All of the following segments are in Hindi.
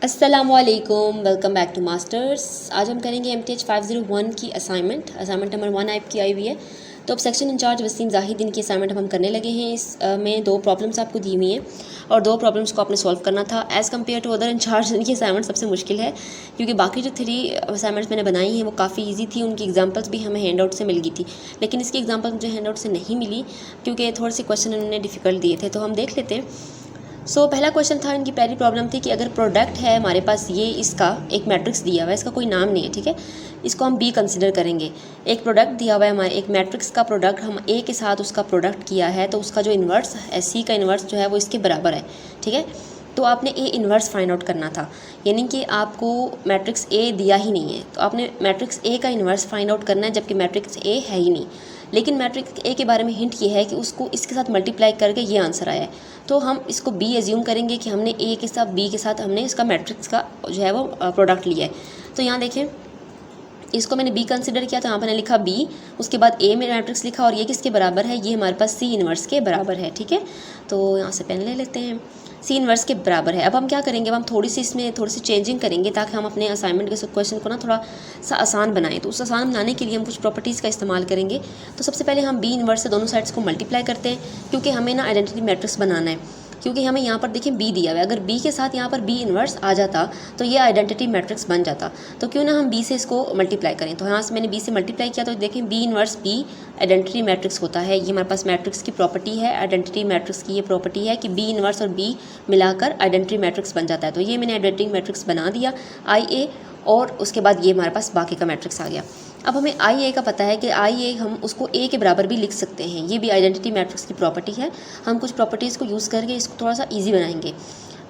अस्सलामुअलैकुम, वेलकम बैक टू मास्टर्स। आज हम करेंगे MTH 501 की असाइनमेंट नंबर 1 आपकी आई हुई है। तो अब सेक्शन इंचार्ज वसीम जाहिद इनकी असाइनमेंट हम करने लगे हैं। इस में 2 प्रॉब्लम्स आपको दी हुई हैं और 2 प्रॉब्लम्स को आपने सॉल्व करना था। As compared to other in charge इनकी असाइनमेंट सबसे मुश्किल है, क्योंकि बाकी जो 3 असाइनमेंट्स मैंने बनाई हैं वो काफ़ी ईजी थी। उनकी एग्जाम्पल्स भी हमें हैंड आउट से मिल गई थी, लेकिन इसकी एग्जाम्पल मुझे हैंड आउट से नहीं मिली क्योंकि थोड़े से क्वेश्चन उन्होंने डिफ़िकल्ट दिए थे। तो हम देख लेते हैं। पहला क्वेश्चन था, इनकी पहली प्रॉब्लम थी कि अगर प्रोडक्ट है हमारे पास, ये इसका एक मैट्रिक्स दिया हुआ है, इसका कोई नाम नहीं है, ठीक है, इसको हम बी कंसिडर करेंगे। एक प्रोडक्ट दिया हुआ है हमारे, एक मैट्रिक्स का प्रोडक्ट, हम ए के साथ उसका प्रोडक्ट किया है, तो उसका जो इन्वर्स है, सी का इन्वर्स जो है वो इसके बराबर है, ठीक है। तो आपने ए इन्वर्स फाइंड आउट करना था, यानी कि आपको मैट्रिक्स ए दिया ही नहीं है, तो आपने मैट्रिक्स ए का इन्वर्स फाइंड आउट करना है, जबकि मैट्रिक्स ए है ही नहीं। लेकिन मैट्रिक्स ए के बारे में हिंट ये है कि उसको इसके साथ मल्टीप्लाई करके ये आंसर आया है, तो हम इसको बी एज्यूम करेंगे कि हमने ए के साथ बी के साथ हमने इसका मैट्रिक्स का जो है वो प्रोडक्ट लिया है। तो यहाँ देखें, इसको मैंने बी कंसिडर किया, तो यहाँ पर मैंने लिखा बी, उसके बाद ए में मैट्रिक्स लिखा, और ये किसके बराबर है, ये हमारे पास सी इन्वर्स के बराबर है, ठीक है। तो यहाँ से पेन ले लेते हैं, सी इन्वर्स के बराबर है। अब हम क्या करेंगे, अब हम थोड़ी सी इसमें थोड़ी सी चेंजिंग करेंगे ताकि हम अपने असाइनमेंट के क्वेश्चन को ना थोड़ा सा आसान बनाएं। तो उस आसान बनाने के लिए हम कुछ प्रॉपर्टीज़ का इस्तेमाल करेंगे। तो सबसे पहले हम बी इन्वर्स से दोनों साइड्स को मल्टीप्लाई करते हैं, क्योंकि हमें ना आइडेंटिटी मैट्रिक्स बनाना है। क्योंकि हमें यहाँ पर देखिए बी दिया हुआ है, अगर बी के साथ यहाँ पर बी इन्वर्स आ जाता तो ये आइडेंटिटी मैट्रिक्स बन जाता। तो क्यों ना हम बी से इसको मल्टीप्लाई करें। तो यहाँ से मैंने बी से मल्टीप्लाई किया, तो देखें B inverse B identity matrix होता है। ये हमारे पास मैट्रिक्स की प्रॉपर्टी है, आइडेंटिटी मैट्रिक्स की ये प्रॉपर्टी है कि बी इन्वर्स और बी मिलाकर आइडेंटिटी मैट्रिक्स बन जाता है। तो ये मैंने आइडेंटिटी मैट्रिक्स बना दिया आई ए, और उसके बाद ये हमारे पास बाकी का मैट्रिक्स आ गया। अब हमें आई ए का पता है कि आई ए हम उसको ए के बराबर भी लिख सकते हैं, ये भी आइडेंटिटी मैट्रिक्स की प्रॉपर्टी है। हम कुछ प्रॉपर्टीज़ को यूज़ करके इसको थोड़ा सा ईजी बनाएंगे।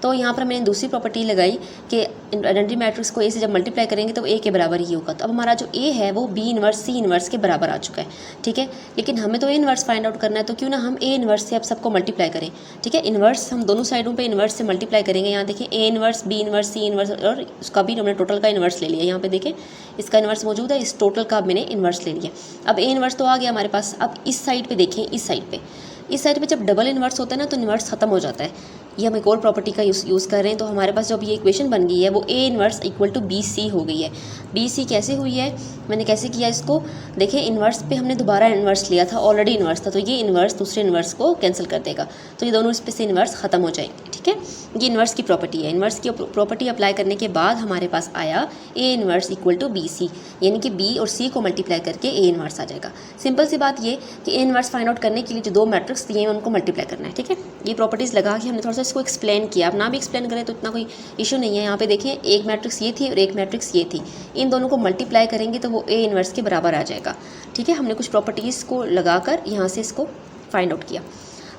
तो यहाँ पर मैंने दूसरी प्रॉपर्टी लगाई कि आइडेंटिटी मैट्रिक्स को ए से जब मल्टीप्लाई करेंगे तो ए के बराबर ही होगा। तो अब हमारा जो ए है वो बी इन्वर्स सी इन्वर्स के बराबर आ चुका है, ठीक है। लेकिन हमें तो ए इन्वर्स फाइंड आउट करना है, तो क्यों ना हम ए इन्वर्स से अब सबको मल्टीप्लाई करें, ठीक है। इन्वर्स हम दोनों साइडों पे इन्वर्स से मल्टीप्लाई करेंगे। यहाँ देखें A inverse B inverse C inverse, और उसका भी हमने टोटल का इन्वर्स ले लिया। यहाँ पे देखें इसका इन्वर्स मौजूद है, इस टोटल का मैंने इन्वर्स ले लिया। अब ए इन्वर्स तो आ गया हमारे पास। अब इस साइड पे देखें, इस साइड पे जब डबल इन्वर्स होता है ना तो इन्वर्स खत्म हो जाता है। ये हम एक और प्रॉपर्टी का यूज़ कर रहे हैं। तो हमारे पास जो अब ये इक्वेशन बन गई है वो A inverse equal to B C हो गई है। बी सी कैसे हुई है, मैंने कैसे किया इसको, देखिए इन्वर्स पे हमने दोबारा इन्वर्स लिया था, ऑलरेडी इन्वर्स था, तो ये इन्वर्स दूसरे इन्वर्स को कैंसिल कर देगा, तो ये दोनों इस पे से इन्वर्स खत्म हो जाएंगे, ठीक है। ये इन्वर्स की प्रॉपर्टी है। इन्वर्स की प्रॉपर्टी अप्लाई करने के बाद हमारे पास आया A inverse equal to B C, यानी कि बी और सी को मल्टीप्लाई करके ए इन्वर्स आ जाएगा। सिंपल सी बात ये कि ए इन्वर्स फाइंड आउट करने के लिए जो 2 मैट्रिक्स दिए हैं उनको मल्टीप्लाई करना है, ठीक है। ये प्रॉपर्टीज़ लगा के हमने थोड़ा सा इसको एक्सप्लेन किया। आप ना भी एक्सप्लेन करें तो इतना कोई इशू नहीं है। यहाँ पे देखिए एक मैट्रिक्स ये थी और एक मैट्रिक्स ये थी, इन दोनों को मल्टीप्लाई करेंगे तो वो ए इन्वर्स के बराबर आ जाएगा, ठीक है। हमने कुछ प्रॉपर्टीज़ को लगाकर यहाँ से इसको फाइंड आउट किया।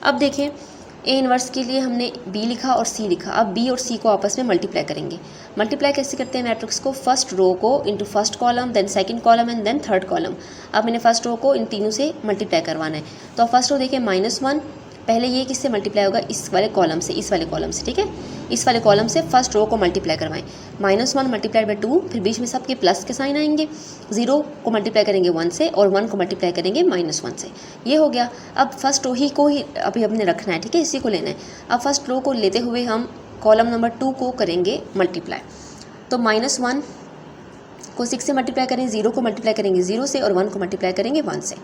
अब देखें ए इन्वर्स के लिए हमने बी लिखा और सी लिखा। अब बी और सी को आपस में मल्टीप्लाई करेंगे। मल्टीप्लाई कैसे करते हैं मैट्रिक्स को, फर्स्ट रो को into first column, then second column and then third column. अब मैंने फर्स्ट रो को इन तीनों से मल्टीप्लाई करवाना है। तो फर्स्ट रो देखिए -1, पहले ये किससे मल्टीप्लाई होगा, इस वाले कॉलम से, इस वाले कॉलम से, ठीक है। इस वाले कॉलम से फर्स्ट रो को मल्टीप्लाई करवाएं। -1 मल्टीप्लाई बाय 2, फिर बीच में सबके प्लस के साइन आएंगे। 0 को मल्टीप्लाई करेंगे 1 से और 1 को मल्टीप्लाई करेंगे -1 से। ये हो गया। अब फर्स्ट रो ही को ही अभी अपने रखना है, ठीक है, इसी को लेना है। अब फर्स्ट रो को लेते हुए हम कॉलम नंबर 2 को करेंगे मल्टीप्लाई। तो -1 को 6 से मल्टीप्लाई करें, 0 को मल्टीप्लाई करेंगे 0 से और 1 को मल्टीप्लाई करेंगे 1 से।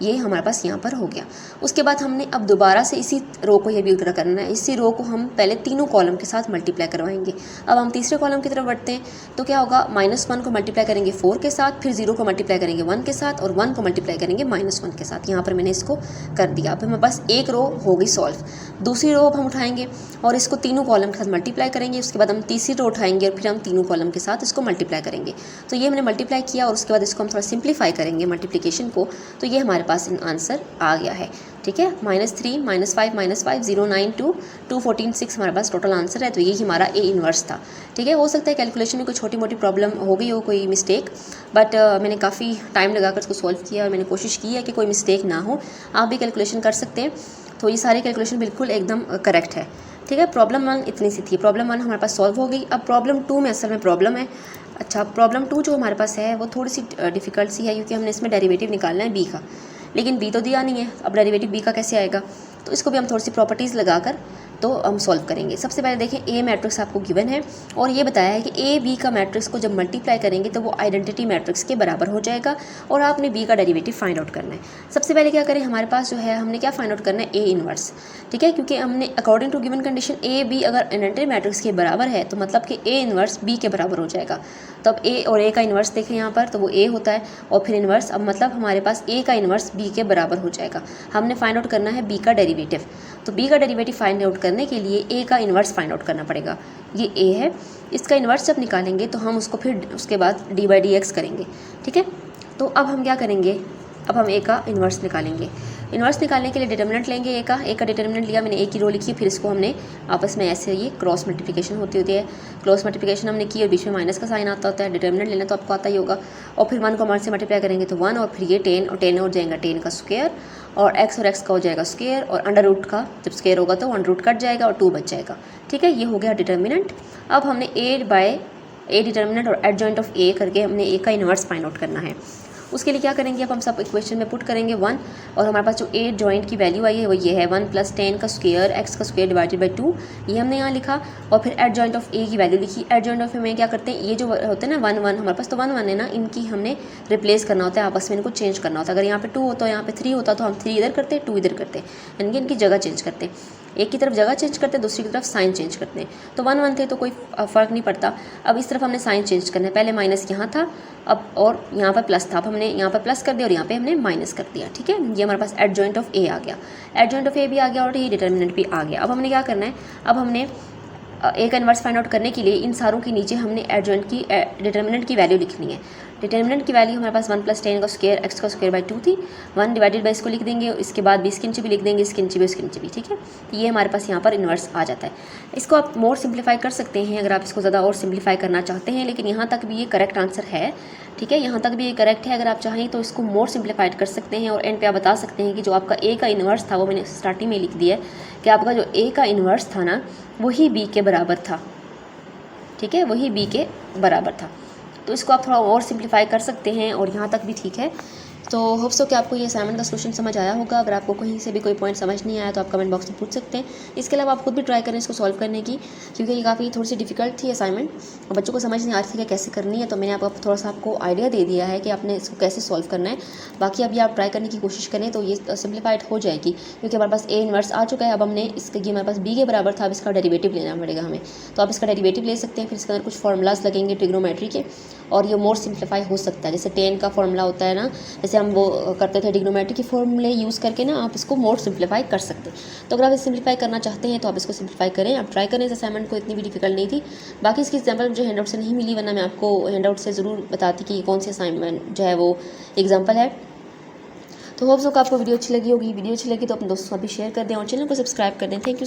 ये हमारे पास यहाँ पर हो गया। उसके बाद हमने अब दोबारा से इसी रो को ये भी करना है। इसी रो को हम पहले तीनों कॉलम के साथ मल्टीप्लाई करवाएंगे। अब हम तीसरे कॉलम की तरफ बढ़ते हैं। तो क्या होगा, -1 को मल्टीप्लाई करेंगे 4 के साथ, फिर 0 को मल्टीप्लाई करेंगे 1 के साथ और 1 को मल्टीप्लाई करेंगे -1 के साथ। यहाँ पर मैंने इसको कर दिया। अब हमारे पास एक रो होगी सॉल्व। दूसरी रो अब हम उठाएंगे और इसको तीनों कॉलम के साथ मल्टीप्लाई करेंगे। उसके बाद हम तीसरी रो उठाएंगे और फिर हम तीनों कॉलम के साथ इसको मल्टीप्लाई करेंगे। तो ये हमने मल्टीप्लाई किया और उसके बाद इसको हम थोड़ा सिंप्लीफाई करेंगे मल्टीप्लिकेशन को। तो ये हमारे पास आंसर आ गया है, ठीक है। -3 -5 -5 0 9 2 2 14 6 हमारे पास टोटल आंसर है। तो ये हमारा ए इन्वर्स था, ठीक है। हो सकता है कैलकुलेशन में कोई छोटी मोटी प्रॉब्लम हो गई हो, कोई मिस्टेक, बट मैंने काफ़ी टाइम लगाकर इसको सॉल्व किया और मैंने कोशिश की है कि कोई मिस्टेक ना हो। आप भी कैलकुलेशन कर सकते हैं। तो ये सारी कैलकुलेशन बिल्कुल एकदम करेक्ट है, ठीक है। प्रॉब्लम 1 इतनी सी थी। प्रॉब्लम 1 हमारे पास सॉल्व हो गई। अब प्रॉब्लम 2 में असल में प्रॉब्लम है। अच्छा, प्रॉब्लम 2 जो हमारे पास है वो थोड़ी सी डिफ़िकल्ट सी है, क्योंकि हमने इसमें डेरिवेटिव निकालना है बी का, लेकिन बी तो दिया नहीं है। अब डेरिवेटिव बी का कैसे आएगा, तो इसको भी हम थोड़ी सी प्रॉपर्टीज़ लगाकर तो हम सॉल्व करेंगे। सबसे पहले देखें, ए मैट्रिक्स आपको गिवन है और ये बताया है कि ए बी का मैट्रिक्स को जब मल्टीप्लाई करेंगे तो वो आइडेंटिटी मैट्रिक्स के बराबर हो जाएगा और आपने बी का डेरिवेटिव फाइंड आउट करना है। सबसे पहले क्या करें, हमारे पास जो है हमने क्या फाइंड आउट करना है, ए इनवर्स। ठीक है, क्योंकि हमने according to given condition A B अगर आइडेंटिटी मैट्रिक्स के बराबर है तो मतलब कि ए इनवर्स बी के बराबर हो जाएगा। तो अब ए और ए का इन्वर्स देखें यहाँ पर, तो वो ए होता है और फिर इन्वर्स, अब मतलब हमारे पास ए का इन्वर्स बी के बराबर हो जाएगा। हमने फाइंड आउट करना है बी का डेरिवेटिव, तो बी का डेरिवेटिव फाइंड आउट करने के लिए ए का इन्वर्स फाइंड आउट करना पड़ेगा। ये ए है, इसका इन्वर्स जब निकालेंगे तो हम उसको फिर उसके बाद डी बाई डी एक्स करेंगे। ठीक है, तो अब हम क्या करेंगे, अब हम ए का इन्वर्स निकालेंगे। इन्वर्स निकालने के लिए डिटर्मिनेंट लेंगे ए का डिटर्मिनेंट लिया मैंने, ए की रो लिखी, फिर इसको हमने आपस में ऐसे ये क्रॉस मल्टीप्लिकेशन होती है, क्रॉस मल्टीप्लिकेशन हमने की और बीच में माइनस का साइन आता होता है। डिटर्मिनेंट लेना तो आपको आता ही होगा और फिर 1 को 1 से मल्टीप्लाई करेंगे तो 1 और फिर ये 10 और 10 हो जाएगा 10 का स्क्वायर और x का हो जाएगा स्क्वायर और अंडर रूट का जब स्क्वायर होगा तो 1 रूट कट जाएगा और 2 बच जाएगा। ठीक है, ये हो गया डिटर्मिनेंट। अब हमने ए डिटर्मिनेंट और एडजॉइंट ऑफ ए करके हमने ए का इन्वर्स फाइंड आउट करना है। उसके लिए क्या करेंगे, अब हम सब इक्वेशन में पुट करेंगे 1 और हमारे पास जो ए जॉइंट की वैल्यू आई है वो ये है 1 + 10 का स्क्वायर x का स्क्वायर डिवाइडेड बाई 2, ये हमने यहाँ लिखा और फिर एड जॉइंट ऑफ ए की वैल्यू लिखी। एड जॉइंट ऑफ ए में क्या करते हैं, ये जो होते हैं ना 1 1 हमारे पास तो 1 1 है ना, इनकी हमने रिप्लेस करना होता है, आपस में इनको चेंज करना होता है। अगर यहाँ पे 2 होता है, यहाँ पे 3 होता तो हम 3 इधर करते 2 इधर करते, यानी कि इनकी जगह चेंज करते, एक की तरफ जगह चेंज करते हैं, दूसरी की तरफ साइन चेंज करते हैं। तो 1 1 थे तो कोई फ़र्क नहीं पड़ता। अब इस तरफ हमने साइन चेंज करना है, पहले माइनस यहाँ था अब और यहाँ पर प्लस था, अब हमने यहाँ पर प्लस कर दिया और यहाँ पे हमने माइनस कर दिया। ठीक है, ये हमारे पास एडजॉइंट ऑफ ए आ गया, एडजॉइंट ऑफ ए भी आ गया और ये डिटर्मिनेंट भी आ गया। अब हमने क्या करना है, अब हमने ए का इन्वर्स फाइंड आउट करने के लिए इन सारों के नीचे हमने एडजॉइंट की डिटर्मिनेंट की वैल्यू लिखनी है। डिटर्मिनेंट की वैल्यू हमारे पास 1 + 10 का स्क्वायर x का स्क्वायर बाई 2 थी, 1 डिवाइडेड बाई इसको लिख देंगे, इसके बाद भी इसके नीचे भी लिख देंगे, इसके नीचे भी इसके नीचे भी। ठीक है, ये हमारे पास यहाँ पर इन्वर्स आ जाता है। इसको आप मोर सिंप्लीफाई कर सकते हैं अगर आप इसको ज़्यादा और सिंप्लीफाई करना चाहते हैं, लेकिन यहाँ तक भी ये करेक्ट आंसर है। ठीक है, यहाँ तक भी ये करेक्ट है। अगर आप चाहें तो इसको मोर सिंप्लीफाइड कर सकते हैं और एंड पे आप बता सकते हैं कि जो आपका ए का इन्वर्स था वो मैंने स्टार्टिंग में लिख दिया है कि आपका जो ए का इन्वर्स था ना वही बी के बराबर था। ठीक है, वही बी के बराबर था। तो इसको आप थोड़ा और सिंप्लीफाई कर सकते हैं और यहाँ तक भी ठीक है। तो होप सो कि आपको ये असाइनमेंट का सोल्यूशन समझ आया होगा। अगर आपको कहीं से भी कोई पॉइंट समझ नहीं आया तो आप कमेंट बॉक्स में पूछ सकते हैं। इसके अलावा आप खुद भी ट्राई करें इसको सॉल्व करने की, क्योंकि ये काफ़ी थोड़ी सी डिफिकल्ट थी असाइनमेंट और बच्चों को समझ नहीं आ रही थी कि कैसे करनी है। तो मैंने आपको थोड़ा सा आपको आइडिया दे दिया है कि आपने इसको कैसे सॉल्व करना है। बाकी अभी आप ट्राई करने की कोशिश करें तो ये सिंप्लीफाइड हो जाएगी, क्योंकि हमारे पास ए इन्वर्स आ चुका है। अब हमने इसके ये हमारे पास बी के बराबर था, अब इसका डेरिवेटिव लेना पड़ेगा हमें। तो आप इसका डेरिवेटिव ले सकते हैं, फिर इसके अंदर कुछ फार्मूलाज लगेंगे ट्रिग्नोमेट्री के और ये मोर सिंप्लीफाई हो सकता है। जैसे 10 का फार्मूला होता है ना, जैसे हम वो करते थे ट्रिग्नोमेट्री के फॉर्मूले यूज़ करके ना, आप इसको मोर सिंप्लीफाई कर सकते हैं। तो अगर आप इसे सिंप्लीफाई करना चाहते हैं तो आप इसको सिंप्लीफाई करें, आप ट्राई करें। इस असाइनमेंट को इतनी भी डिफिकल्ट नहीं थी। बाकी इसकी एग्जाम्पल मुझे हैंडआउट से नहीं मिली, वरना मैं आपको हैंडआउट से ज़रूर बताती कि कौन सी असाइनमेंट जो है वो एग्जाम्पल है। तो होप सो कि आपको वीडियो अच्छी लगी होगी। वीडियो अच्छी लगी तो अपने दोस्तों के साथ भी शेयर कर दें और चैनल को सब्सक्राइब कर दें। Thank you.